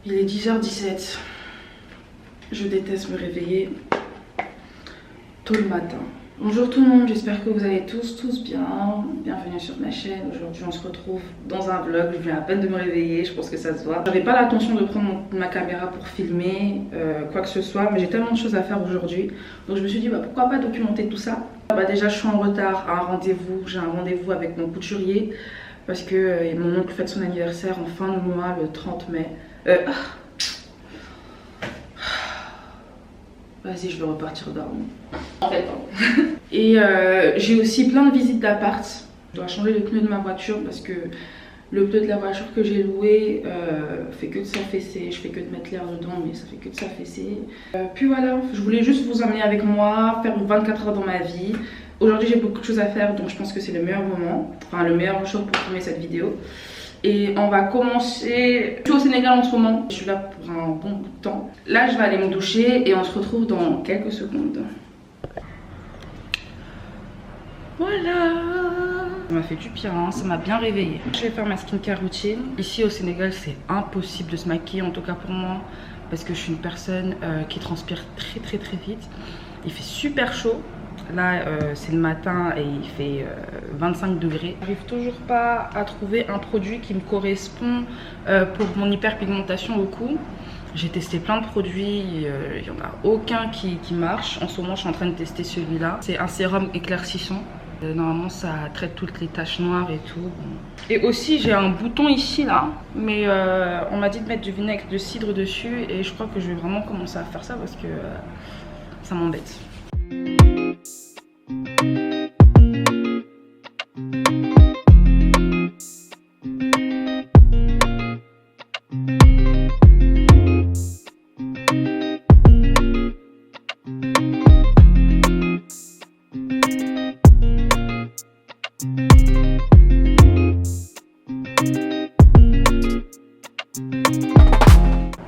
Il est 10h17. Je déteste me réveiller tôt le matin. Bonjour tout le monde, j'espère que vous allez tous bien. Bienvenue sur ma chaîne. Aujourd'hui on se retrouve dans un vlog. Je viens à peine de me réveiller, je pense que ça se voit. J'avais pas l'intention de prendre ma caméra pour filmer quoi que ce soit, mais j'ai tellement de choses à faire aujourd'hui. Donc je me suis dit pourquoi pas documenter tout ça. Déjà je suis en retard à un rendez-vous. J'ai un rendez-vous avec mon couturier parce que mon oncle fête son anniversaire en fin de mois, le 30 mai. Vas-y, je vais repartir dormir. En fait, et j'ai aussi plein de visites d'appart. Je dois changer les pneus de ma voiture parce que le pneu de la voiture que j'ai loué fait que de s'affaisser. Je fais que de mettre l'air dedans, mais ça fait que de s'affaisser. Puis voilà, je voulais juste vous emmener avec moi, faire 24 heures dans ma vie. Aujourd'hui, j'ai beaucoup de choses à faire, donc je pense que c'est le meilleur moment, enfin le meilleur jour pour filmer cette vidéo. Et on va commencer. Je suis au Sénégal en ce moment. Je suis là pour un bon bout de temps. Là, je vais aller me doucher et on se retrouve dans quelques secondes. Voilà. Ça m'a fait du bien, ça m'a bien réveillée. Je vais faire ma skincare routine. Ici au Sénégal, c'est impossible de se maquiller, en tout cas pour moi, parce que je suis une personne qui transpire très vite. Il fait super chaud. Là c'est le matin et il fait 25 degrés. J'arrive toujours pas à trouver un produit qui me correspond pour mon hyperpigmentation au cou. J'ai testé plein de produits, il n'y en a aucun qui marche. En ce moment je suis en train de tester celui-là. C'est un sérum éclaircissant. Normalement ça traite toutes les taches noires et tout. Et aussi j'ai un bouton ici là, mais on m'a dit de mettre du vinaigre de cidre dessus et je crois que je vais vraiment commencer à faire ça parce que ça m'embête.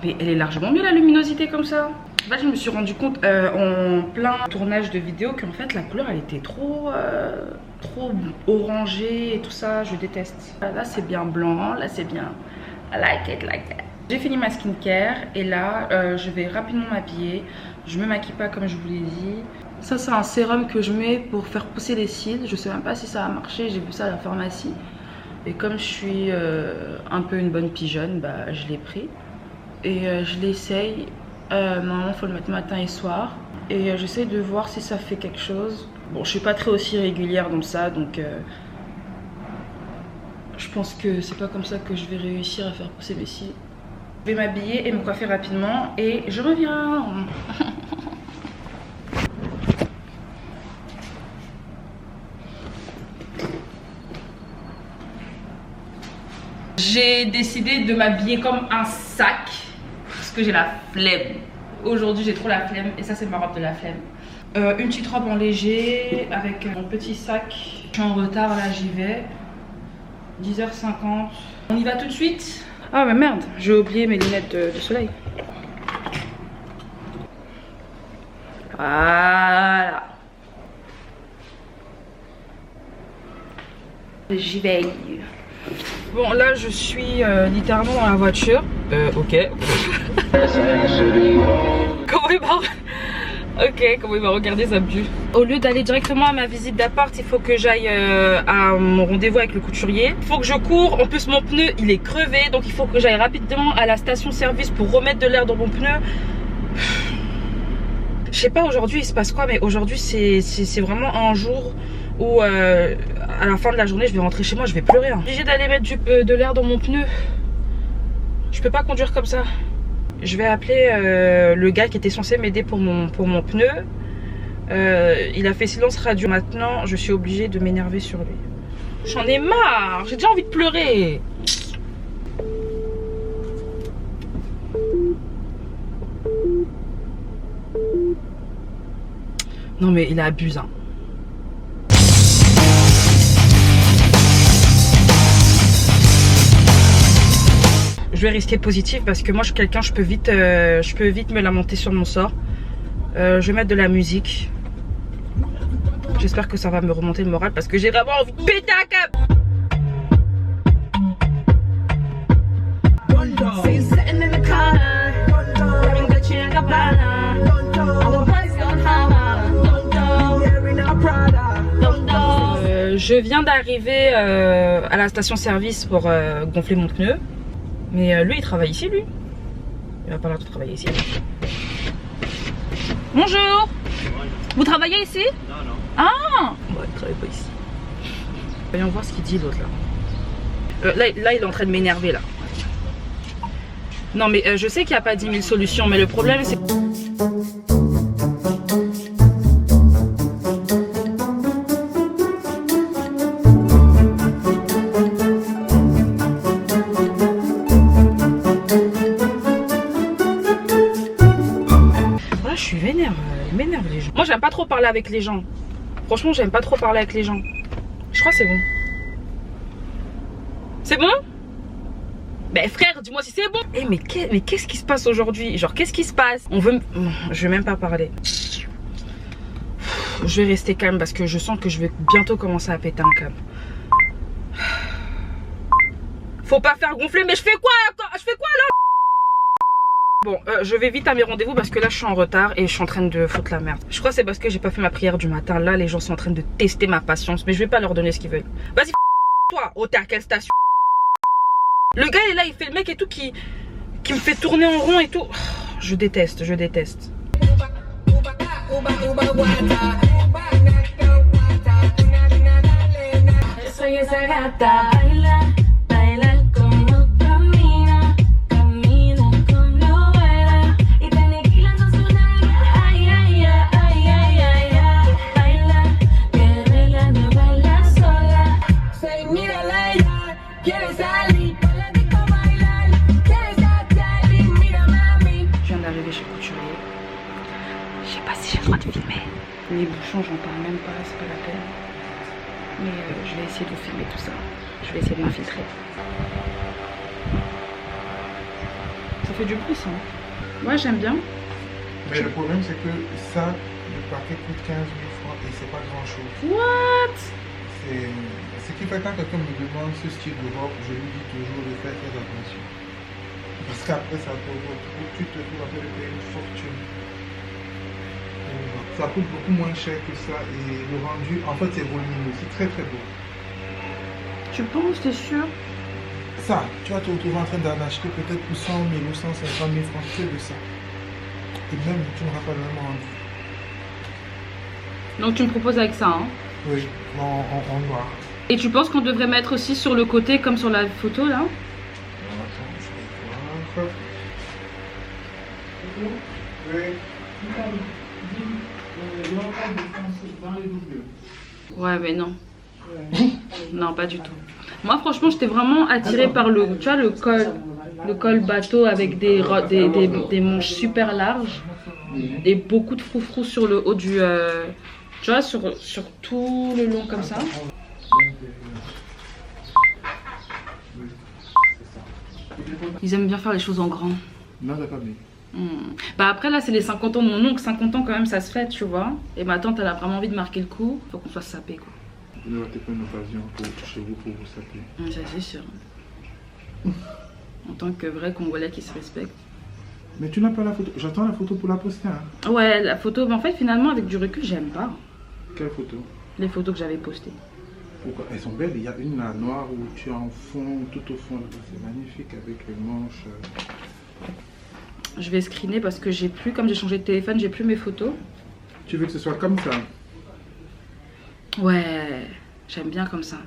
Mais elle est largement mieux la luminosité comme ça. En fait, je me suis rendu compte en plein tournage de vidéo qu'en fait la couleur elle était trop orangée et tout ça, je déteste. Là c'est bien blanc, là c'est bien I like it like that. J'ai fini ma skincare et là je vais rapidement m'habiller. Je me maquille pas comme je vous l'ai dit. Ça c'est un sérum que je mets pour faire pousser les cils. Je sais même pas si ça a marché, j'ai vu ça à la pharmacie. Et comme je suis un peu une bonne pigeonne, je l'ai pris. Et je l'essaye. Normalement il faut le mettre matin et soir. Et j'essaie de voir si ça fait quelque chose. Bon, je suis pas très aussi régulière dans ça, donc je pense que c'est pas comme ça que je vais réussir à faire pousser mes cils. Je vais m'habiller et me coiffer rapidement et je reviens. J'ai décidé de m'habiller comme un sac parce que j'ai la flemme. Aujourd'hui j'ai trop la flemme et ça c'est ma robe de la flemme. Une petite robe en léger avec mon petit sac. Je suis en retard là, j'y vais. 10h50. On y va tout de suite. Ah mais merde, j'ai oublié mes lunettes de soleil. Voilà. J'y vais. Bon là je suis littéralement dans la voiture. Ok. Comment il va regarder ça but. Au lieu d'aller directement à ma visite d'appart, il faut que j'aille à mon rendez-vous avec le couturier. Il faut que je cours, en plus mon pneu il est crevé, donc il faut que j'aille rapidement à la station service pour remettre de l'air dans mon pneu. Je sais pas aujourd'hui il se passe quoi, mais aujourd'hui c'est vraiment un jour où à la fin de la journée je vais rentrer chez moi, je vais pleurer. J'ai obligé d'aller mettre de l'air dans mon pneu. Je peux pas conduire comme ça. Je vais appeler le gars qui était censé m'aider pour mon pneu. Il a fait silence radio. Maintenant, je suis obligée de m'énerver sur lui. J'en ai marre. J'ai déjà envie de pleurer. Non mais il abuse, hein. Je vais rester positive parce que moi je suis quelqu'un, je peux vite me lamenter sur mon sort. Je vais mettre de la musique. J'espère que ça va me remonter le moral parce que j'ai vraiment envie de péter un câble. Je viens d'arriver à la station-service pour gonfler mon pneu. Mais lui, il travaille ici, lui. Il va pas l'air de travailler ici. Bonjour. Vous travaillez ici? Non, non. Ah bon, il travaille pas ici. Voyons voir ce qu'il dit, l'autre, là. Là, il est en train de m'énerver, là. Non, mais je sais qu'il n'y a pas 10 000 solutions, mais le problème, c'est... Je suis vénère, il m'énerve les gens. Moi j'aime pas trop parler avec les gens. Franchement j'aime pas trop parler avec les gens. Je crois que c'est bon. C'est bon? Ben frère, dis-moi si c'est bon. Eh mais qu'est-ce qui se passe aujourd'hui? Genre qu'est-ce qui se passe? On veut... Je vais même pas parler. Je vais rester calme parce que je sens que je vais bientôt commencer à péter un câble. Faut pas faire gonfler, mais je fais quoi? Je fais quoi là? Bon, je vais vite à mes rendez-vous parce que là je suis en retard et je suis en train de foutre la merde. Je crois que c'est parce que j'ai pas fait ma prière du matin. Là les gens sont en train de tester ma patience, mais je vais pas leur donner ce qu'ils veulent. Vas-y, toi, oh t'es à quelle station? Le gars est là, il fait le mec et tout qui me fait tourner en rond et tout. Oh, je déteste, je déteste. Les bouchons, j'en parle même pas, c'est pas la peine. Mais je vais essayer de vous filmer tout ça. Je vais essayer de m'infiltrer. Ça fait du bruit ça. Ouais, j'aime bien. Mais le problème c'est que ça, le paquet coûte 15 000 francs et c'est pas grand chose. What? Ce qui fait quand quelqu'un me demande ce style de robe, je lui dis toujours de faire très attention. Parce qu'après ça te retrouve, tu te trouves après de payer une fortune. Ça coûte beaucoup moins cher que ça et le rendu, en fait, c'est volumineux, c'est très très beau. Tu penses, t'es sûr? Ça, tu vas te retrouver en train d'en acheter peut-être pour 100 000 ou 150 000 francs, que de ça. Et même, tu n'auras pas le même rendu. Donc tu me proposes avec ça, hein? Oui, en noir. Et tu penses qu'on devrait mettre aussi sur le côté comme sur la photo là? Attends, je vais voir. Oui. Ouais mais non. Non pas du tout. Moi franchement j'étais vraiment attirée par le, tu vois, le col bateau avec des manches super larges et beaucoup de froufrous sur le haut du, tu vois, sur tout le long comme ça. Ils aiment bien faire les choses en grand. Non, t'as pas mis. Bah après là c'est les 50 ans de mon oncle, 50 ans quand même ça se fait tu vois. Et ma tante elle a vraiment envie de marquer le coup, faut qu'on soit sapé quoi. Vous ne ratez pas une occasion chez vous pour vous saper. Ça c'est sûr. En tant que vrai Congolais qui se respecte. Mais tu n'as pas la photo, j'attends la photo pour la poster hein. Ouais la photo, mais en fait finalement avec du recul j'aime pas. Quelle photo? Les photos que j'avais postées. Pourquoi? Elles sont belles, il y a une là noire où tu es en fond, tout au fond, c'est magnifique avec les manches. Je vais screener parce que j'ai plus, comme j'ai changé de téléphone, j'ai plus mes photos. Tu veux que ce soit comme ça? Ouais, j'aime bien comme ça.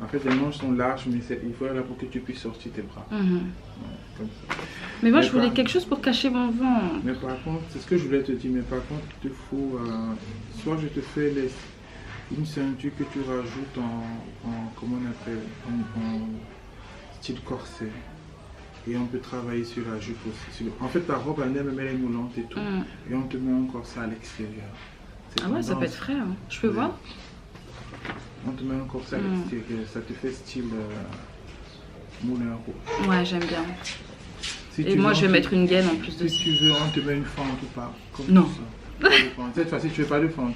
En fait, les manches sont larges, mais il faut là pour que tu puisses sortir tes bras. Ouais, comme ça. Mais moi, je voulais quelque chose pour cacher mon ventre. Mais par contre, c'est ce que je voulais te dire, mais par contre, il te faut... soit je te fais une ceinture que tu rajoutes en comment on appelle, en style corset. Et on peut travailler sur la jupe aussi. En fait, ta robe, elle est moulante et tout. Et on te met encore ça à l'extérieur. Ah ouais, ça peut être frais. Hein. Je peux voir? On te met encore ça à l'extérieur. Ça te fait style moulin rouge. Ouais, j'aime bien. Si et moi, je vais mettre une gaine en plus de ça. Si tu veux, on te met une fente ou pas. Comme non. Cette fois-ci, tu veux pas de fente.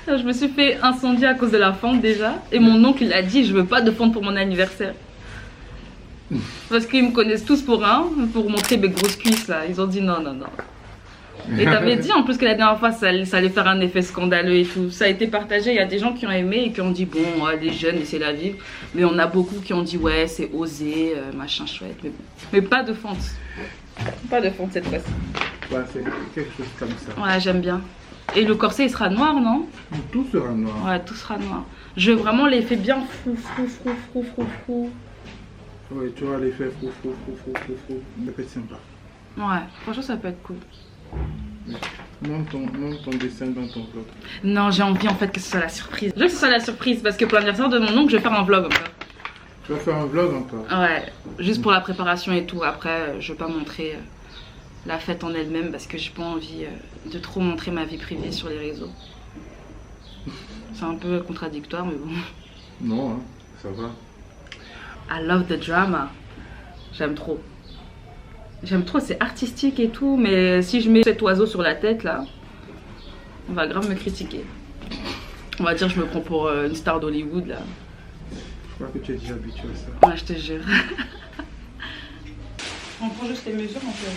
Je me suis fait incendier à cause de la fente déjà. Et mon oncle, il a dit, je veux pas de fente pour mon anniversaire. Parce qu'ils me connaissent tous pour montrer mes grosses cuisses là. Ils ont dit non, non, non. Et t'avais dit en plus que la dernière fois ça allait faire un effet scandaleux et tout. Ça a été partagé, il y a des gens qui ont aimé et qui ont dit bon, les jeunes, laissez-la vivre. Mais on a beaucoup qui ont dit ouais, c'est osé, machin chouette. Mais, bon. Mais pas de fente. Pas de fente cette fois-ci. Ouais, c'est quelque chose comme ça. Ouais, j'aime bien. Et le corset il sera noir, non? Tout sera noir. Ouais, tout sera noir. Je veux vraiment l'effet bien frou. Oui, tu vois l'effet frou. Ça peut être sympa. Ouais, franchement ça peut être cool. Monte ton dessin dans ton vlog. Non, j'ai envie en fait que ce soit la surprise. Je veux que ce soit la surprise parce que pour l'anniversaire de mon oncle, je vais faire un vlog encore. Tu vas faire un vlog encore? Ouais, juste pour la préparation et tout. Après, je vais pas montrer la fête en elle-même parce que j'ai pas envie de trop montrer ma vie privée sur les réseaux. C'est un peu contradictoire, mais bon. Non, hein, ça va. I love the drama. J'aime trop. J'aime trop, c'est artistique et tout, mais si je mets cet oiseau sur la tête là, on va grave me critiquer. On va dire que je me prends pour une star d'Hollywood là. Je crois que tu es déjà habitué à ça. Ouais, je te jure. On prend juste les mesures en fait.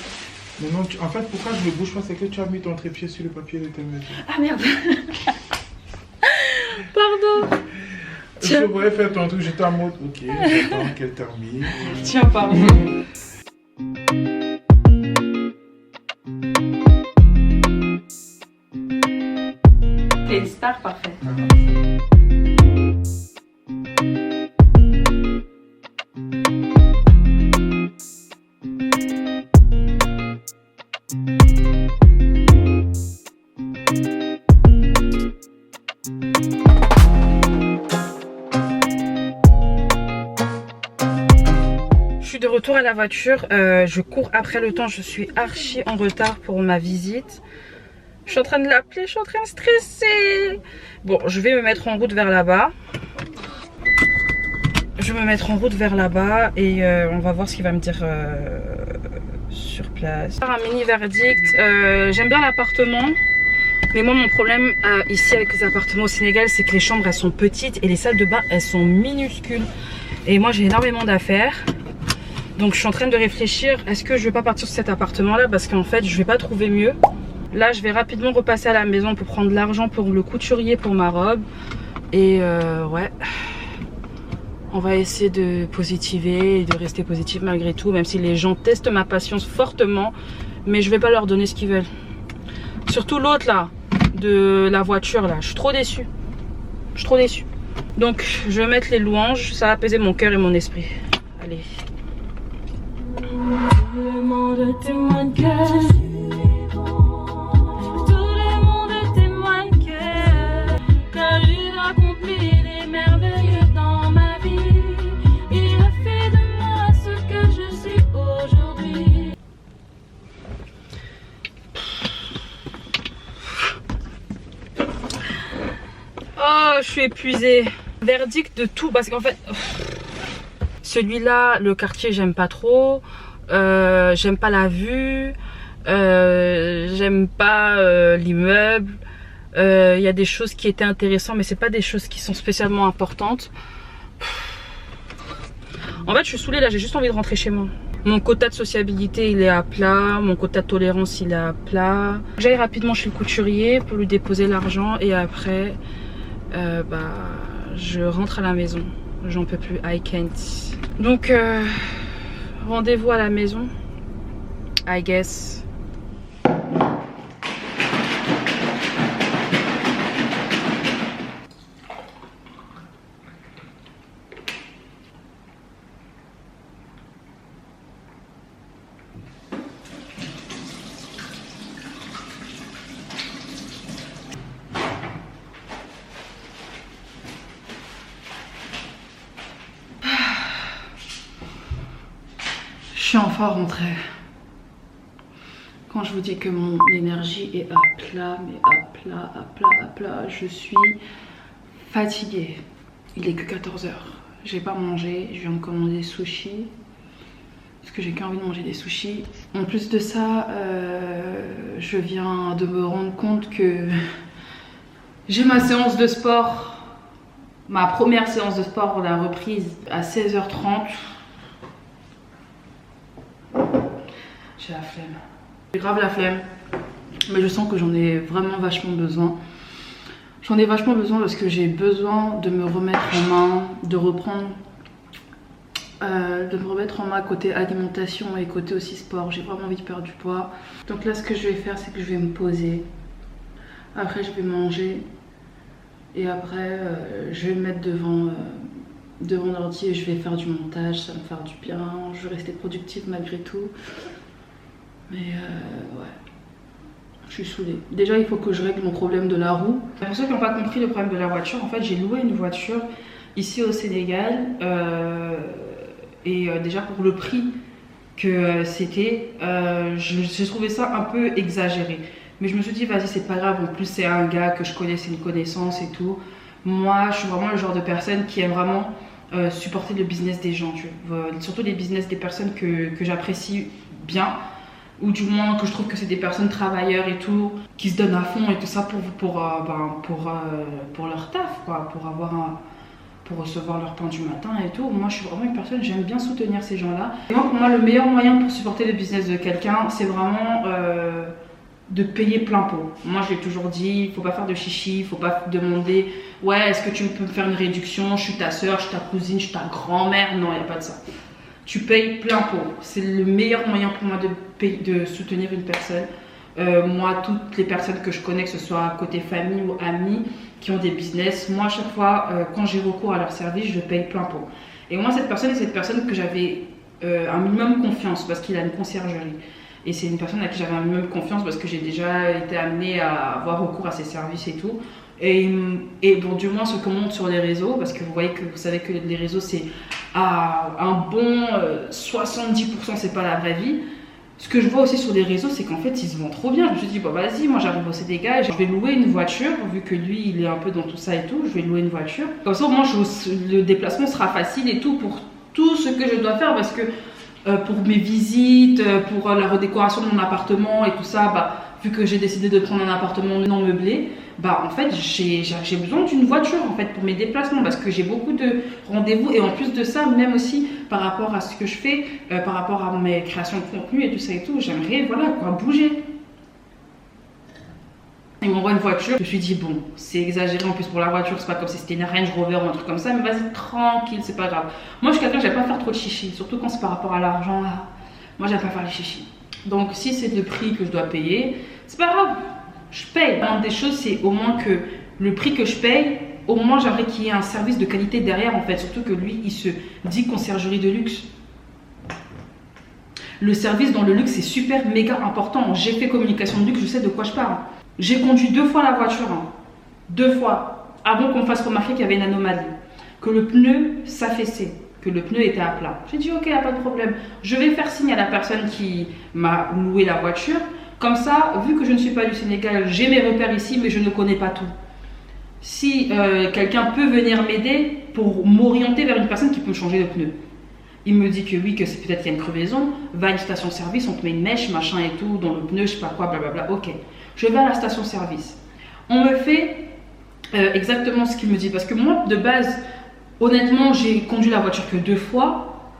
Mais non, en fait, pourquoi je me bouge pas, c'est que tu as mis ton trépied sur le papier de tes mesures. Ah merde. Pardon. Je pourrais faire ton truc, j'étais en mode, ok, j'attends qu'elle termine. Tiens, pardon. T'es une star, parfait. De retour à la voiture, je cours après le temps, je suis archi en retard pour ma visite. Je suis en train de l'appeler, je suis en train de stresser. Bon, je vais me mettre en route vers là-bas. Je vais me mettre en route vers là-bas et on va voir ce qu'il va me dire sur place. Un mini verdict, j'aime bien l'appartement. Mais moi mon problème ici avec les appartements au Sénégal, c'est que les chambres elles sont petites et les salles de bain elles sont minuscules. Et moi j'ai énormément d'affaires. Donc je suis en train de réfléchir, est-ce que je vais pas partir sur cet appartement là parce qu'en fait je vais pas trouver mieux. Là je vais rapidement repasser à la maison pour prendre l'argent pour le couturier pour ma robe. Et ouais, on va essayer de positiver et de rester positif malgré tout. Même si les gens testent ma patience fortement. Mais je vais pas leur donner ce qu'ils veulent. Surtout l'autre là, de la voiture là, je suis trop déçue. Je suis trop déçue. Donc je vais mettre les louanges, ça va apaiser mon cœur et mon esprit. Allez. Tout le monde témoigne que tout le monde témoigne que il a accompli des merveilles dans ma vie. Il a fait de moi ce que je suis aujourd'hui. Oh, je suis épuisée. Verdict de tout parce qu'en fait celui-là, le quartier, j'aime pas trop. J'aime pas la vue. J'aime pas l'immeuble. Il y a des choses qui étaient intéressantes, mais c'est pas des choses qui sont spécialement importantes. En fait, je suis saoulée là. J'ai juste envie de rentrer chez moi. Mon quota de sociabilité, il est à plat. Mon quota de tolérance, il est à plat. J'aille rapidement chez le couturier pour lui déposer l'argent et après, je rentre à la maison. J'en peux plus, I can't. Donc, rendez-vous à la maison, I guess. Je suis enfin rentrée. Quand je vous dis que mon énergie est à plat, mais à plat, je suis fatiguée. Il est que 14 h. J'ai pas mangé, je viens de commander des sushis. Parce que j'ai qu'envie de manger des sushis. En plus de ça, je viens de me rendre compte que j'ai ma séance de sport. Ma première séance de sport, la reprise à 16 h 30. J'ai la flemme. J'ai grave la flemme. Mais je sens que j'en ai vraiment vachement besoin. J'en ai vachement besoin parce que j'ai besoin de me remettre en main, de reprendre, de me remettre en main côté alimentation et côté aussi sport. J'ai vraiment envie de perdre du poids. Donc là, ce que je vais faire, c'est que je vais me poser. Après, je vais manger. Et après, je vais me mettre devant l'ordi et je vais faire du montage. Ça va me faire du bien. Je vais rester productive malgré tout. Mais ouais. Je suis saoulée. Déjà, il faut que je règle mon problème de la roue. Pour ceux qui n'ont pas compris le problème de la voiture, en fait, j'ai loué une voiture ici au Sénégal. Déjà, pour le prix que c'était, j'ai trouvé ça un peu exagéré. Mais je me suis dit, vas-y, c'est pas grave. En plus, c'est un gars que je connais, c'est une connaissance et tout. Moi, je suis vraiment le genre de personne qui aime vraiment supporter le business des gens. Tu vois. Surtout les business des personnes que j'apprécie bien. Ou du moins que je trouve que c'est des personnes travailleurs et tout, qui se donnent à fond et tout ça pour leur taf, quoi, pour recevoir leur pain du matin et tout. Moi, je suis vraiment une personne, j'aime bien soutenir ces gens-là. Et moi, pour moi, le meilleur moyen pour supporter le business de quelqu'un, c'est vraiment de payer plein pot. Moi, je l'ai toujours dit, il faut pas faire de chichi, il faut pas demander « Ouais, est-ce que tu peux me faire une réduction? Je suis ta soeur, je suis ta cousine, je suis ta grand-mère. » Non, il n'y a pas de ça. Tu payes plein pot. C'est le meilleur moyen pour moi de soutenir une personne. Moi, toutes les personnes que je connais, que ce soit côté famille ou amis, qui ont des business, moi, à chaque fois, quand j'ai recours à leur service, je paye plein pot. Et moi, cette personne, c'est cette personne que j'avais un minimum confiance parce qu'il a une conciergerie. Et c'est une personne à qui j'avais un minimum confiance parce que j'ai déjà été amenée à avoir recours à ses services et tout. Et bon, du moins, ce qu'on monte sur les réseaux, parce que vous savez que les réseaux, c'est à un bon 70%, c'est pas la vraie vie. Ce que je vois aussi sur les réseaux, c'est qu'en fait, ils se vendent trop bien. Je me suis dit, bon, vas-y, moi j'arrive au Sénégal, je vais louer une voiture, vu que lui, il est un peu dans tout ça et tout, je vais louer une voiture. Comme ça, au moins, le déplacement sera facile et tout pour tout ce que je dois faire, parce que pour mes visites, pour la redécoration de mon appartement et tout ça, bah, vu que j'ai décidé de prendre un appartement non meublé, bah en fait j'ai besoin d'une voiture en fait pour mes déplacements parce que j'ai beaucoup de rendez-vous et en plus de ça, même aussi par rapport à ce que je fais, par rapport à mes créations de contenu et tout ça et tout, j'aimerais voilà quoi bouger. Il m'envoie une voiture, je me suis dit bon, c'est exagéré en plus pour la voiture, c'est pas comme si c'était une Range Rover ou un truc comme ça, mais vas-y tranquille, c'est pas grave. Moi je suis quelqu'un, j'aime pas faire trop de chichi, surtout quand c'est par rapport à l'argent là. Moi j'aime pas faire les chichis. Donc si c'est le prix que je dois payer, c'est pas grave, je paye. Une des choses, c'est au moins que le prix que je paye, au moins j'aimerais qu'il y ait un service de qualité derrière en fait, surtout que lui il se dit conciergerie de luxe. Le service dans le luxe c'est super méga important. J'ai fait communication de luxe, je sais de quoi je parle. J'ai conduit 2 fois la voiture, 2 fois, avant qu'on me fasse remarquer qu'il y avait une anomalie, que le pneu s'affaissait, que le pneu était à plat. J'ai dit ok, il n'y a pas de problème, je vais faire signe à la personne qui m'a loué la voiture. Comme ça, vu que je ne suis pas du Sénégal, j'ai mes repères ici, mais je ne connais pas tout. Si quelqu'un peut venir m'aider pour m'orienter vers une personne qui peut me changer de pneu. Il me dit que oui, que c'est peut-être qu'il y a une crevaison, va à une station-service, on te met une mèche, machin et tout, dans le pneu, je sais pas quoi, blablabla, ok. Je vais à la station-service. On me fait exactement ce qu'il me dit, parce que moi, de base, honnêtement, j'ai conduit la voiture que 2 fois.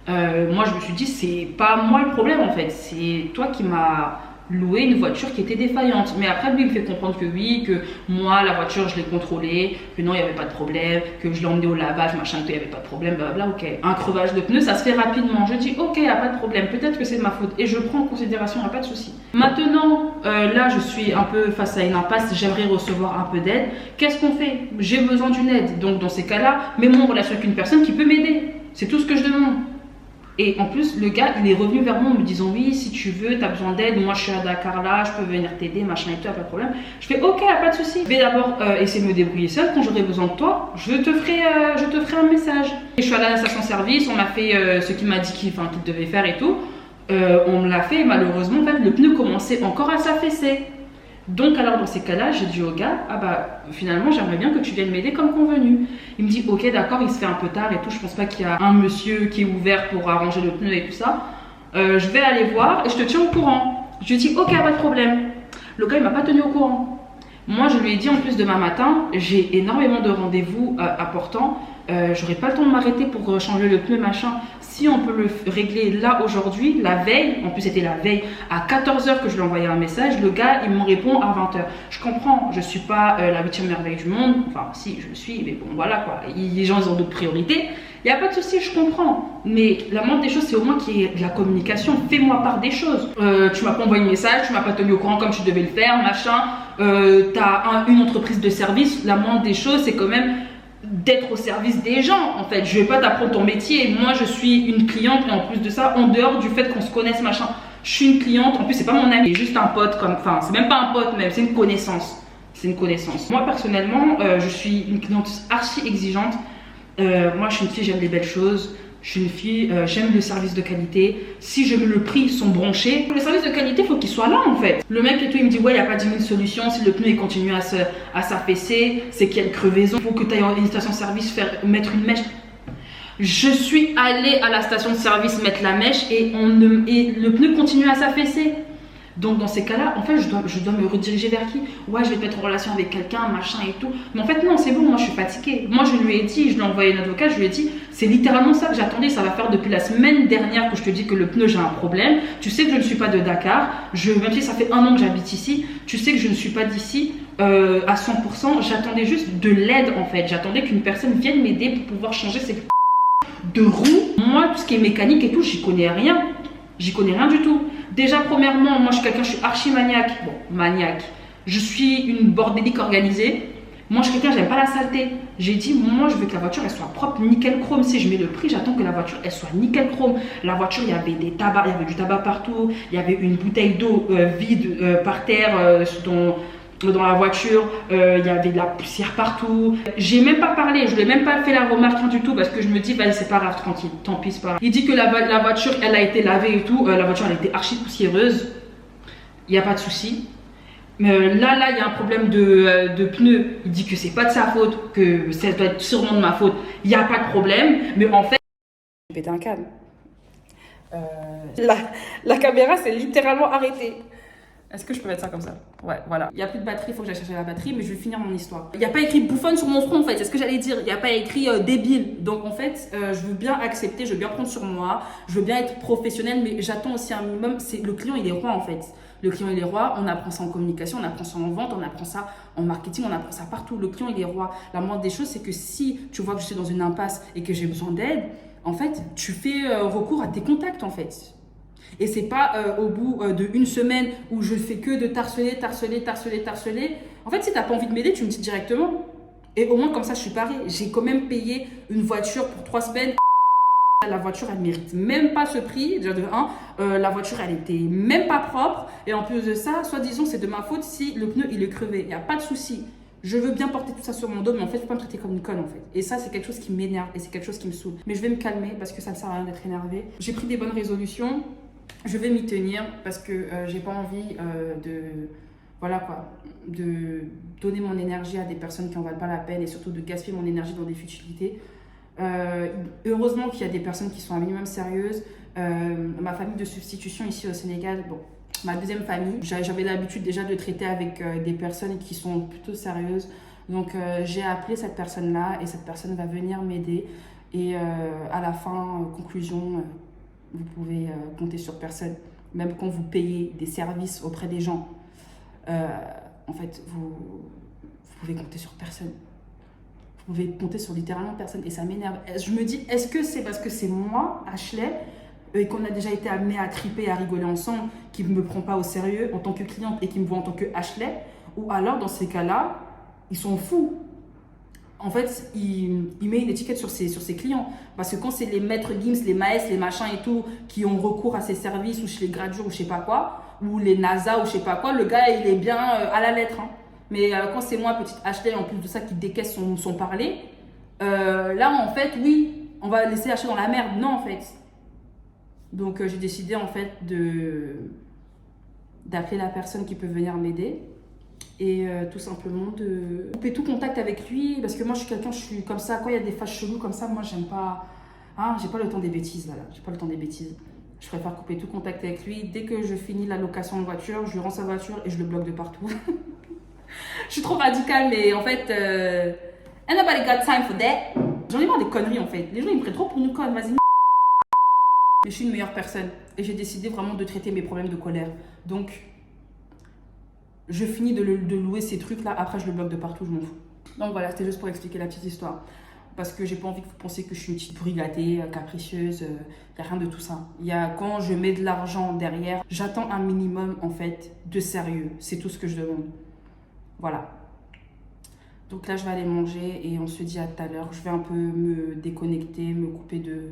Moi, je me suis dit, c'est pas moi le problème en fait, c'est toi qui m'as loué une voiture qui était défaillante. Mais après, lui, il me fait comprendre que oui, que moi, la voiture, je l'ai contrôlée, que non, il n'y avait pas de problème, que je l'ai emmenée au lavage, machin, il n'y avait pas de problème, blablabla, ok. Un crevage de pneu, ça se fait rapidement. Je dis, ok, il n'y a pas de problème, peut-être que c'est de ma faute. Et je prends en considération, il n'y a pas de souci. Maintenant, là, je suis un peu face à une impasse, j'aimerais recevoir un peu d'aide. Qu'est-ce qu'on fait? J'ai besoin d'une aide. Donc, dans ces cas-là, mets-moi en relation avec une personne qui peut m'aider. C'est tout ce que je demande. Et en plus, le gars, il est revenu vers moi en me disant oui, si tu veux, tu as besoin d'aide, moi je suis à Dakar là, je peux venir t'aider, machin et tout, pas de problème. Je fais ok, pas de souci. Je vais d'abord essayer de me débrouiller seule. Quand j'aurai besoin de toi, je te ferai un message. Et je suis allée à la station-service, on m'a fait ce qu'il m'a dit qu'il devait faire et tout. On me l'a fait et malheureusement, en fait, le pneu commençait encore à s'affaisser. Donc alors dans ces cas-là, j'ai dit au gars, ah bah finalement j'aimerais bien que tu viennes m'aider comme convenu. Il me dit ok d'accord, il se fait un peu tard et tout, je pense pas qu'il y a un monsieur qui est ouvert pour arranger le pneu et tout ça. Je vais aller voir et je te tiens au courant. Je lui ai dit ok, pas de problème. Le gars il m'a pas tenu au courant. Moi je lui ai dit en plus demain matin, j'ai énormément de rendez-vous importants. j'aurai pas le temps de m'arrêter pour changer le pneu, machin. Si on peut le régler là aujourd'hui, la veille, en plus c'était la veille, à 14h que je lui ai envoyé un message, le gars il me répond à 20h. Je comprends, je suis pas la 8e merveille du monde, enfin si je le suis, mais bon voilà quoi, les gens ils ont d'autres priorités. Il n'y a pas de souci, je comprends. Mais la moindre des choses, c'est au moins qu'il y ait de la communication. Fais-moi part des choses. Tu m'as pas envoyé un message, tu m'as pas tenu au courant comme tu devais le faire, machin. Tu as une entreprise de service. La moindre des choses, c'est quand même d'être au service des gens. En fait, je vais pas t'apprendre ton métier. Moi, je suis une cliente et en plus de ça, en dehors du fait qu'on se connaisse, machin, je suis une cliente. En plus, c'est pas mon ami, c'est juste un pote. Enfin, c'est même pas un pote, même, c'est une connaissance. C'est une connaissance. Moi, personnellement, je suis une cliente archi exigeante. Moi je suis une fille, j'aime les belles choses, je suis une fille, j'aime le service de qualité. Si je me le prix sont branchés, le service de qualité il faut qu'il soit là en fait. Le mec et tout il me dit ouais il n'y a pas 10 000 solutions, si le pneu il continue à s'affaisser, c'est qu'il y a une crevaison, il faut que tu ailles à une station de service mettre une mèche. Je suis allée à la station de service mettre la mèche et le pneu continue à s'affaisser. Donc dans ces cas-là, en fait, je dois me rediriger vers qui? Ouais, je vais te mettre en relation avec quelqu'un, machin et tout. Mais en fait, non, c'est bon, moi je suis fatiguée. Moi je lui ai dit, je lui ai envoyé un avocat, je lui ai dit, c'est littéralement ça que j'attendais. Ça va faire depuis la semaine dernière que je te dis que le pneu, j'ai un problème. Tu sais que je ne suis pas de Dakar. Même si ça fait 1 an que j'habite ici, tu sais que je ne suis pas d'ici à 100%. J'attendais juste de l'aide en fait. J'attendais qu'une personne vienne m'aider pour pouvoir changer ces de roues. Moi, tout ce qui est mécanique et tout, j'y connais rien. J'y connais rien du tout. Déjà, premièrement, moi je suis quelqu'un, je suis archi maniaque. Bon, maniaque. Je suis une bordélique organisée. Moi je suis quelqu'un, j'aime pas la saleté. J'ai dit, moi je veux que la voiture elle soit propre, nickel chrome. Si je mets le prix, j'attends que la voiture elle soit nickel chrome. La voiture, il y avait des tabacs, il y avait du tabac partout. Il y avait une bouteille d'eau vide par terre dans la voiture, il y avait de la poussière partout. J'ai même pas parlé, je lui ai même pas fait la remarque du tout parce que je me dis, bah, c'est pas grave, tranquille, tant pis, c'est pas grave. Il dit que la voiture, elle a été lavée et tout, la voiture, elle a été archi poussiéreuse. Il n'y a pas de souci. Mais là, il y a un problème de pneus. Il dit que c'est pas de sa faute, que ça doit être sûrement de ma faute. Il n'y a pas de problème, mais en fait, j'ai pété un câble. La caméra s'est littéralement arrêtée. Est-ce que je peux mettre ça comme ça? Ouais, voilà. Il n'y a plus de batterie, il faut que j'aille chercher la batterie, mais je vais finir mon histoire. Il n'y a pas écrit bouffonne sur mon front, en fait, c'est ce que j'allais dire. Il n'y a pas écrit débile. Donc, en fait, je veux bien accepter, je veux bien prendre sur moi, je veux bien être professionnelle, mais j'attends aussi un minimum. Le client, il est roi, en fait. Le client, il est roi. On apprend ça en communication, on apprend ça en vente, on apprend ça en marketing, on apprend ça partout. Le client, il est roi. La moindre des choses, c'est que si tu vois que je suis dans une impasse et que j'ai besoin d'aide, en fait, tu fais recours à tes contacts, en fait. Et c'est pas au bout d'1 semaine où je fais que de t'harceler. En fait, si t'as pas envie de m'aider, tu me dis directement. Et au moins, comme ça, je suis parée. J'ai quand même payé une voiture pour 3 semaines. La voiture, elle mérite même pas ce prix. Déjà de 1, la voiture, elle était même pas propre. Et en plus de ça, soi-disant, c'est de ma faute si le pneu, il est crevé. Il n'y a pas de souci. Je veux bien porter tout ça sur mon dos, mais en fait, faut pas me traiter comme une conne, en fait. Et ça, c'est quelque chose qui m'énerve et c'est quelque chose qui me saoule. Mais je vais me calmer parce que ça ne sert à rien d'être énervé. J'ai pris des bonnes résolutions. Je vais m'y tenir parce que j'ai pas envie voilà quoi, de donner mon énergie à des personnes qui en valent pas la peine et surtout de gaspiller mon énergie dans des futilités. Heureusement qu'il y a des personnes qui sont un minimum sérieuses. Ma famille de substitution ici au Sénégal, bon, ma deuxième famille, j'avais l'habitude déjà de traiter avec des personnes qui sont plutôt sérieuses. Donc j'ai appelé cette personne-là et cette personne va venir m'aider. Et à la fin, conclusion, vous pouvez compter sur personne. Même quand vous payez des services auprès des gens, en fait, vous pouvez compter sur personne. Vous pouvez compter sur littéralement personne. Et ça m'énerve. Je me dis, est-ce que c'est parce que c'est moi, Ashley, et qu'on a déjà été amenés à triper, à rigoler ensemble, qui ne me prend pas au sérieux en tant que cliente et qui me voit en tant que Ashley? Ou alors, dans ces cas-là, ils sont fous. En fait, il met une étiquette sur ses clients. Parce que quand c'est les maîtres Gims, les maes, les machins et tout, qui ont recours à ces services, ou chez les Gradure, ou je sais pas quoi, ou les NASA, ou je sais pas quoi, le gars, il est bien à la lettre. Hein. Mais quand c'est moi, petite Ashley, en plus de ça, qui décaisse son parler, là, en fait, oui, on va laisser Ashley dans la merde. Non, en fait. Donc, j'ai décidé, en fait, d'appeler la personne qui peut venir m'aider. Et tout simplement de couper tout contact avec lui, parce que moi je suis comme ça, quand il y a des phases cheloues comme ça, moi j'aime pas, hein, j'ai pas le temps des bêtises, voilà, j'ai pas le temps des bêtises. Je préfère couper tout contact avec lui. Dès que je finis la location de voiture, je lui rends sa voiture et je le bloque de partout. Je suis trop radicale, mais en fait, ain't nobody got time for that. J'en ai marre des conneries en fait. Les gens ils me prennent trop pour une conne, vas-y. Mais je suis une meilleure personne et j'ai décidé vraiment de traiter mes problèmes de colère. Donc, je finis de louer ces trucs-là, après je le bloque de partout, je m'en fous. Donc voilà, c'était juste pour expliquer la petite histoire. Parce que j'ai pas envie que vous pensiez que je suis une petite brûlatée, capricieuse, y a rien de tout ça. Quand je mets de l'argent derrière, j'attends un minimum en fait de sérieux. C'est tout ce que je demande. Voilà. Donc là, je vais aller manger et on se dit à tout à l'heure. Je vais un peu me déconnecter, me couper de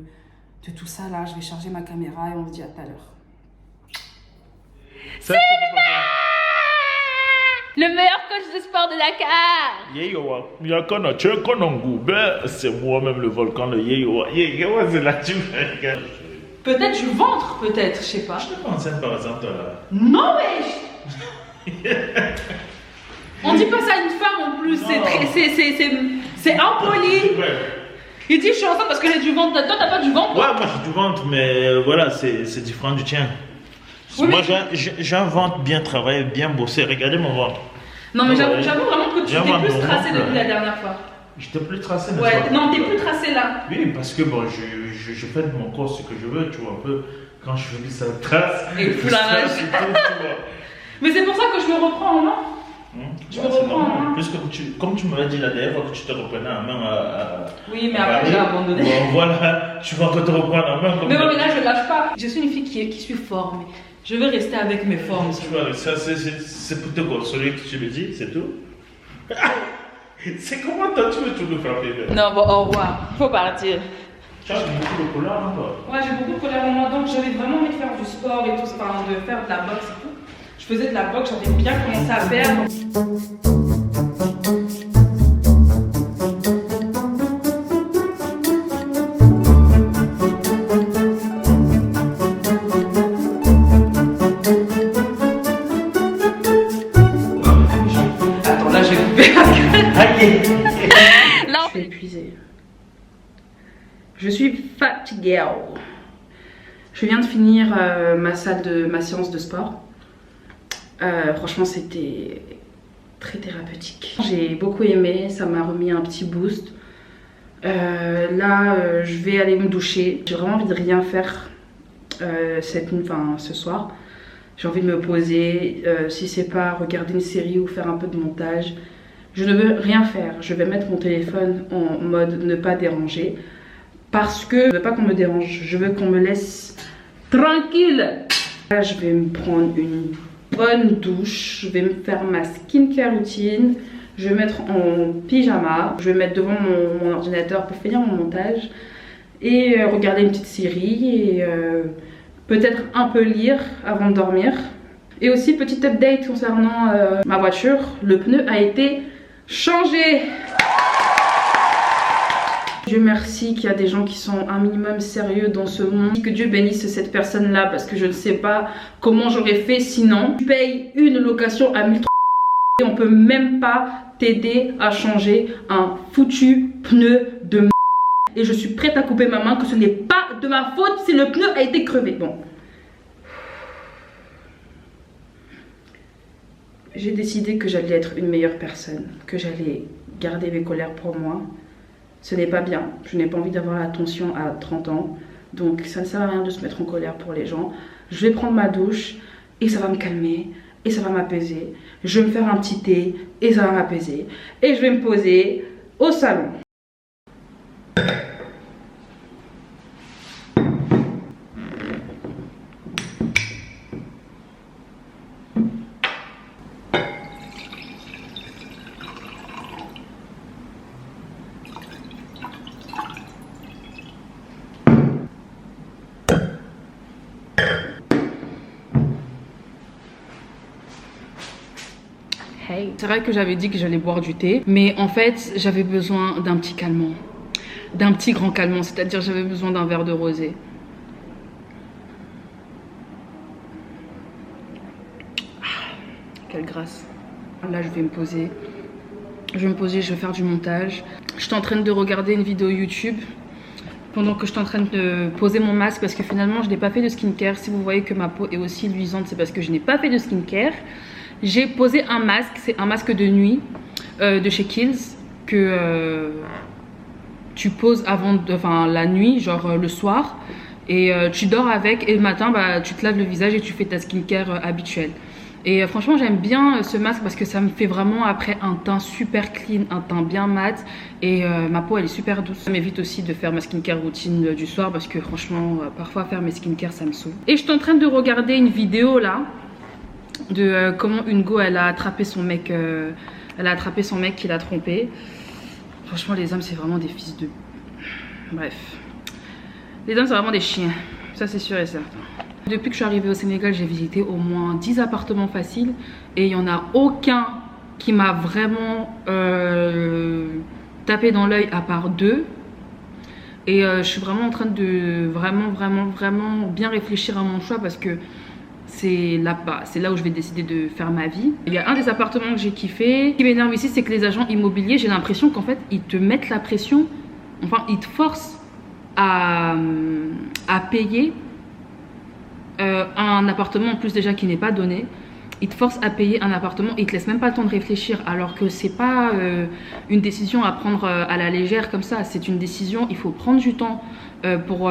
tout ça là. Je vais charger ma caméra et on se dit à tout à l'heure. Le meilleur coach de sport de Dakar. Yeyowa, Miyakona, Tchekonongoube, c'est moi-même le volcan, le Yeyowa. Yeyowa, c'est là tu me Peut-être du ventre, peut-être, je sais pas. Je te enceinte par exemple là. Non, wesh. On dit pas ça à une femme en plus, c'est impoli. Ouais. Il dit je suis enceinte parce que j'ai du ventre. Toi, t'as pas du ventre? Ouais, moi j'ai du ventre, mais voilà, c'est différent du tien. Oui, moi j'ai un ventre bien travaillé, bien bossé. Regardez mon ventre. Non, mais j'avoue vraiment que tu t'es plus tracé depuis la dernière fois. Je t'ai plus tracé, n'est-ce Ouais, pas? non, t'es plus tracé là. Oui, parce que bon, je fais de mon corps ce que je veux, tu vois, un peu. Quand je fais ça trace. Et il fout la rage. Mais c'est pour ça que je me reprends en main. Je me reprends en main. Puisque comme tu m'avais dit la dernière fois que tu te reprenais en main oui, mais après j'ai abandonné. Bon, voilà, tu vas encore te reprendre en main. Mais mais là je lâche pas. Je suis une fille qui suis formée. Je veux rester avec mes formes. Tu vois, ça c'est pour te consoler que tu le dis, c'est tout. C'est comment toi tu veux tout nous faire plaisir? Non, bon, au revoir. Faut partir. Tu as beaucoup de couleurs, hein, toi? Ouais, j'ai beaucoup de colère en moi, donc j'avais vraiment envie de faire du sport et tout, enfin de faire de la boxe et tout. Je faisais de la boxe, j'avais bien commencé à faire. Attends, là j'ai coupé la gueule. Là, je suis épuisée. Je suis fatiguée. Je viens de finir ma séance de sport. Franchement, c'était très thérapeutique. J'ai beaucoup aimé, ça m'a remis un petit boost. Là, je vais aller me doucher. J'ai vraiment envie de rien faire ce soir. J'ai envie de me poser. Si c'est pas regarder une série ou faire un peu de montage, je ne veux rien faire. Je vais mettre mon téléphone en mode ne pas déranger. Parce que je ne veux pas qu'on me dérange. Je veux qu'on me laisse tranquille. Là, je vais me prendre une bonne douche. Je vais me faire ma skincare routine. Je vais me mettre en pyjama. Je vais me mettre devant mon ordinateur pour finir mon montage. Et regarder une petite série. Et peut-être un peu lire avant de dormir. Et aussi, petite update concernant ma voiture. Le pneu a été changé. Dieu merci qu'il y a des gens qui sont un minimum sérieux dans ce monde. Que Dieu bénisse cette personne-là parce que je ne sais pas comment j'aurais fait sinon. Tu payes une location à 1300 et on peut même pas t'aider à changer un foutu pneu de m***. Et je suis prête à couper ma main que ce n'est pas de ma faute si le pneu a été crevé. Bon. J'ai décidé que j'allais être une meilleure personne, que j'allais garder mes colères pour moi. Ce n'est pas bien, je n'ai pas envie d'avoir l'attention à 30 ans, donc ça ne sert à rien de se mettre en colère pour les gens. Je vais prendre ma douche et ça va me calmer et ça va m'apaiser. Je vais me faire un petit thé et ça va m'apaiser. Et je vais me poser au salon. C'est vrai que j'avais dit que j'allais boire du thé, mais en fait j'avais besoin d'un petit calmant, d'un petit grand calmant, c'est-à-dire j'avais besoin d'un verre de rosé. Quelle grâce. Là je vais me poser, je vais faire du montage. Je suis en train de regarder une vidéo YouTube pendant que je suis en train de poser mon masque parce que finalement je n'ai pas fait de skincare. Si vous voyez que ma peau est aussi luisante, c'est parce que je n'ai pas fait de skincare. J'ai posé un masque, c'est un masque de nuit de chez Kiehl's que tu poses avant, enfin la nuit, genre le soir, et tu dors avec, et le matin bah, tu te laves le visage et tu fais ta skincare habituelle. Et franchement j'aime bien ce masque parce que ça me fait vraiment après un teint super clean, un teint bien mat, et ma peau elle est super douce. Ça m'évite aussi de faire ma skincare routine du soir parce que franchement parfois faire mes skincare ça me saoule. Et je suis en train de regarder une vidéo là de comment une go elle a attrapé son mec qui l'a trompé. Franchement les hommes c'est vraiment des fils de... Bref. Les hommes c'est vraiment des chiens, ça c'est sûr et certain. Depuis que je suis arrivée au Sénégal, j'ai visité au moins 10 appartements faciles et il n'y en a aucun qui m'a vraiment tapé dans l'œil à part 2. Et je suis vraiment en train de vraiment bien réfléchir à mon choix parce que c'est là où je vais décider de faire ma vie. Il y a un des appartements que j'ai kiffé. Ce qui m'énerve ici, c'est que les agents immobiliers, j'ai l'impression qu'en fait, ils te mettent la pression, enfin, ils te forcent à payer un appartement en plus déjà qui n'est pas donné. Ils te forcent à payer un appartement, ils te laissent même pas le temps de réfléchir, alors que c'est pas une décision à prendre à la légère comme ça. C'est une décision, il faut prendre du temps pour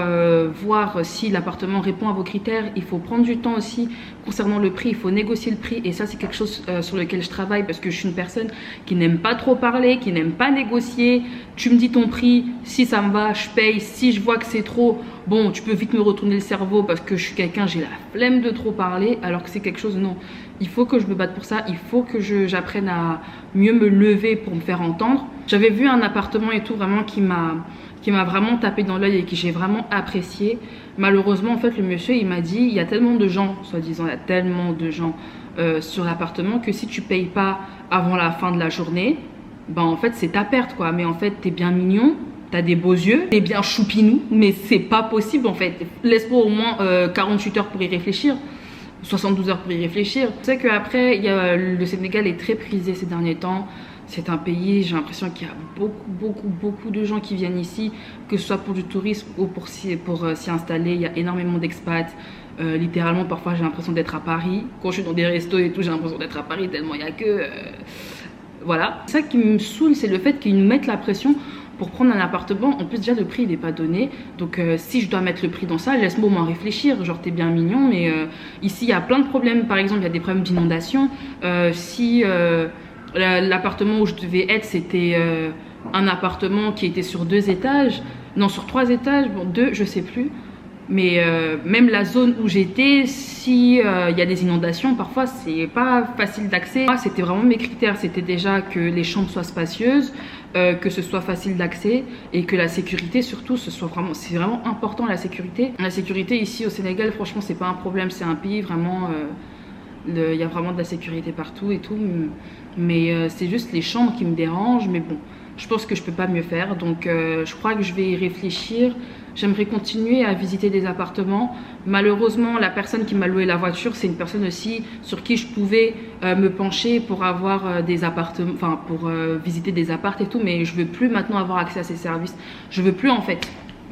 voir si l'appartement répond à vos critères. Il faut prendre du temps aussi concernant le prix, il faut négocier le prix, et ça c'est quelque chose sur lequel je travaille parce que je suis une personne qui n'aime pas trop parler, qui n'aime pas négocier. Tu me dis ton prix, si ça me va je paye, si je vois que c'est trop, bon tu peux vite me retourner le cerveau parce que je suis quelqu'un, j'ai la flemme de trop parler, alors que c'est quelque chose, non, il faut que je me batte pour ça, il faut que j'apprenne à mieux me lever pour me faire entendre. J'avais vu un appartement et tout vraiment qui m'a vraiment tapé dans l'œil et que j'ai vraiment apprécié. Malheureusement en fait le monsieur il m'a dit il y a tellement de gens, soi-disant il y a tellement de gens sur l'appartement que si tu payes pas avant la fin de la journée, ben en fait c'est ta perte quoi. Mais en fait t'es bien mignon, t'as des beaux yeux, t'es bien choupinou, mais c'est pas possible en fait. Laisse-moi au moins 48 heures pour y réfléchir, 72 heures pour y réfléchir. Je sais qu'après le Sénégal est très prisé ces derniers temps. C'est un pays, j'ai l'impression qu'il y a beaucoup de gens qui viennent ici, que ce soit pour du tourisme ou pour s'y installer. Il y a énormément d'expats. Littéralement, parfois j'ai l'impression d'être à Paris. Quand je suis dans des restos et tout, j'ai l'impression d'être à Paris tellement il n'y a que... Voilà. Ça qui me saoule, c'est le fait qu'ils nous mettent la pression pour prendre un appartement. En plus déjà le prix il n'est pas donné. Donc si je dois mettre le prix dans ça, laisse-moi au moins réfléchir. Genre t'es bien mignon, mais ici il y a plein de problèmes. Par exemple, il y a des problèmes d'inondation. Si... l'appartement où je devais être, c'était un appartement qui était sur 2 étages, non sur 3 étages, bon 2 je sais plus, mais même la zone où j'étais, si y a des inondations parfois c'est pas facile d'accès. C'était vraiment mes critères, c'était déjà que les chambres soient spacieuses, que ce soit facile d'accès et que la sécurité surtout, c'est vraiment important la sécurité. La sécurité ici au Sénégal franchement c'est pas un problème, c'est un pays vraiment... il y a vraiment de la sécurité partout et tout, mais c'est juste les chambres qui me dérangent. Mais bon, je pense que je peux pas mieux faire, donc je crois que je vais y réfléchir. J'aimerais continuer à visiter des appartements. Malheureusement la personne qui m'a loué la voiture, c'est une personne aussi sur qui je pouvais me pencher pour avoir des appartements, enfin pour visiter des apparts et tout, mais je veux plus maintenant avoir accès à ces services, je veux plus en fait.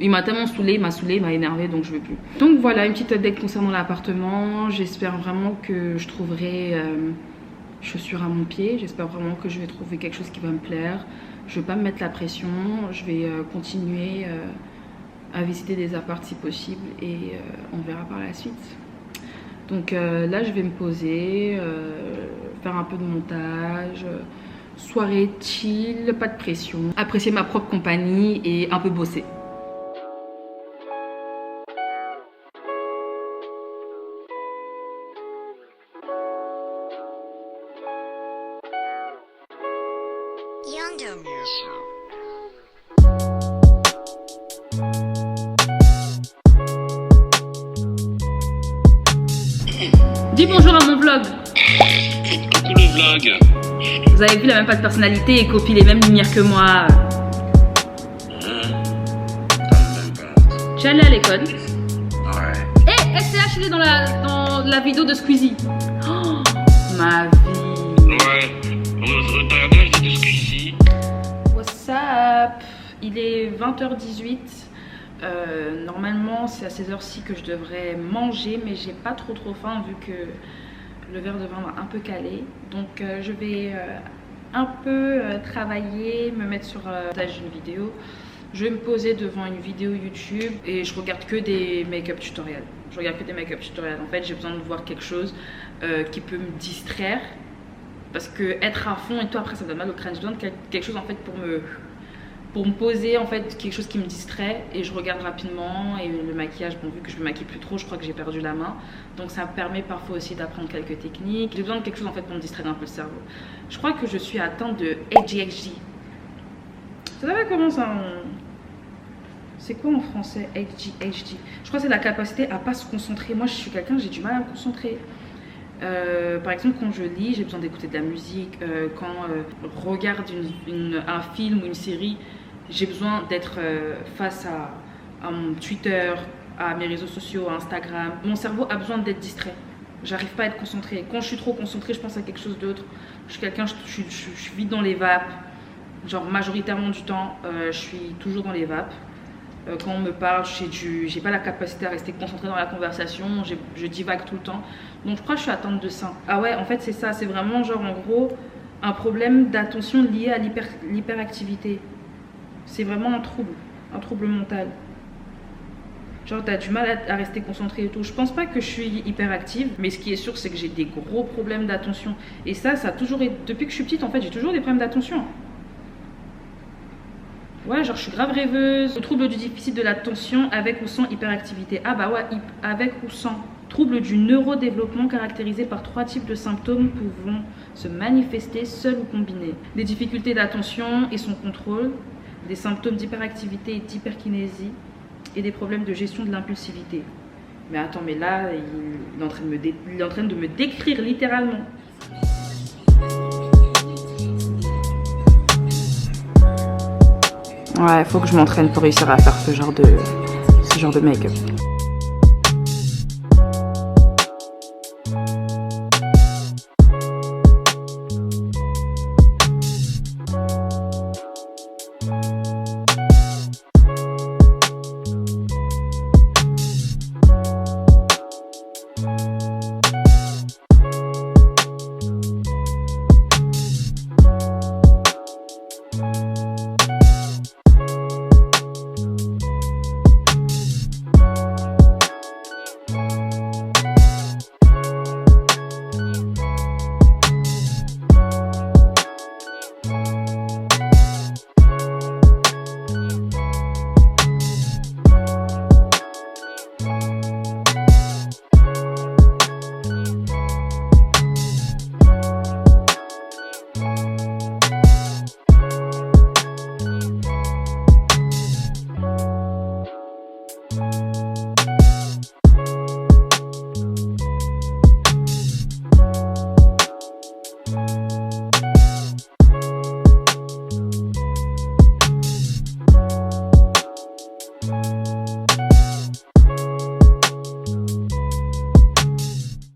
Il m'a tellement saoulé, il m'a énervé, donc je veux plus. Donc voilà, une petite update concernant l'appartement. J'espère vraiment que je trouverai chaussures à mon pied. J'espère vraiment que je vais trouver quelque chose qui va me plaire. Je vais pas me mettre la pression. Je vais continuer à visiter des apparts si possible et on verra par la suite. Donc là, je vais me poser, faire un peu de montage. Soirée chill, pas de pression. Apprécier ma propre compagnie et un peu bosser. Dis bonjour à mon vlog. Coucou le vlog. Vous avez vu, il a même pas de personnalité et copie les mêmes lumières que moi. Tu es allé à l'école? Ouais. Eh, SCH, il est dans la vidéo de Squeezie. Oh, ma vie. Ouais. Regardez, je dis de Squeezie. What's up? Il est 20h18. Normalement, c'est à ces heures-ci que je devrais manger, mais j'ai pas trop faim vu que le verre de vin m'a un peu calé. Donc je vais un peu travailler, me mettre sur le montage d'une vidéo Je vais me poser devant une vidéo YouTube et je regarde que des make-up tutoriels. En fait, j'ai besoin de voir quelque chose qui peut me distraire. Parce que être à fond et tout, après ça me donne mal au crâne. J'ai besoin de quelque chose en fait pour me poser, en fait, quelque chose qui me distrait. Et je regarde rapidement. Et le maquillage, bon, vu que je me maquille plus trop, je crois que j'ai perdu la main. Donc ça me permet parfois aussi d'apprendre quelques techniques. J'ai besoin de quelque chose en fait pour me distraire un peu le cerveau. Je crois que je suis atteinte de ADHD. Vous savez comment ça C'est quoi en français ADHD? Je crois que c'est la capacité à pas se concentrer. Moi je suis quelqu'un, j'ai du mal à me concentrer. Par exemple, quand je lis, j'ai besoin d'écouter de la musique. Quand je regarde un film ou une série, j'ai besoin d'être face à mon Twitter, à mes réseaux sociaux, à Instagram. Mon cerveau a besoin d'être distrait. J'arrive pas à être concentrée. Quand je suis trop concentrée, je pense à quelque chose d'autre. Je suis quelqu'un, je suis vite dans les vapes. Genre majoritairement du temps, je suis toujours dans les vapes. Quand on me parle, j'ai pas la capacité à rester concentrée dans la conversation, je divague tout le temps. Donc je crois que je suis atteinte de ça. Ah ouais, en fait c'est ça, c'est vraiment genre en gros un problème d'attention lié à l'hyperactivité. C'est vraiment un trouble mental. Genre t'as du mal à rester concentré et tout. Je pense pas que je suis hyperactive, mais ce qui est sûr c'est que j'ai des gros problèmes d'attention. Et ça a toujours été, depuis que je suis petite en fait, j'ai toujours des problèmes d'attention. Ouais, genre je suis grave rêveuse. Le trouble du déficit de l'attention avec ou sans hyperactivité. Ah bah ouais, avec ou sans. Trouble du neurodéveloppement caractérisé par 3 types de symptômes pouvant se manifester seuls ou combinés. Des difficultés d'attention et son contrôle, des symptômes d'hyperactivité et d'hyperkinésie et des problèmes de gestion de l'impulsivité. Mais attends, mais là, il est en train de me décrire littéralement. Ouais, faut que je m'entraîne pour réussir à faire ce genre de make-up.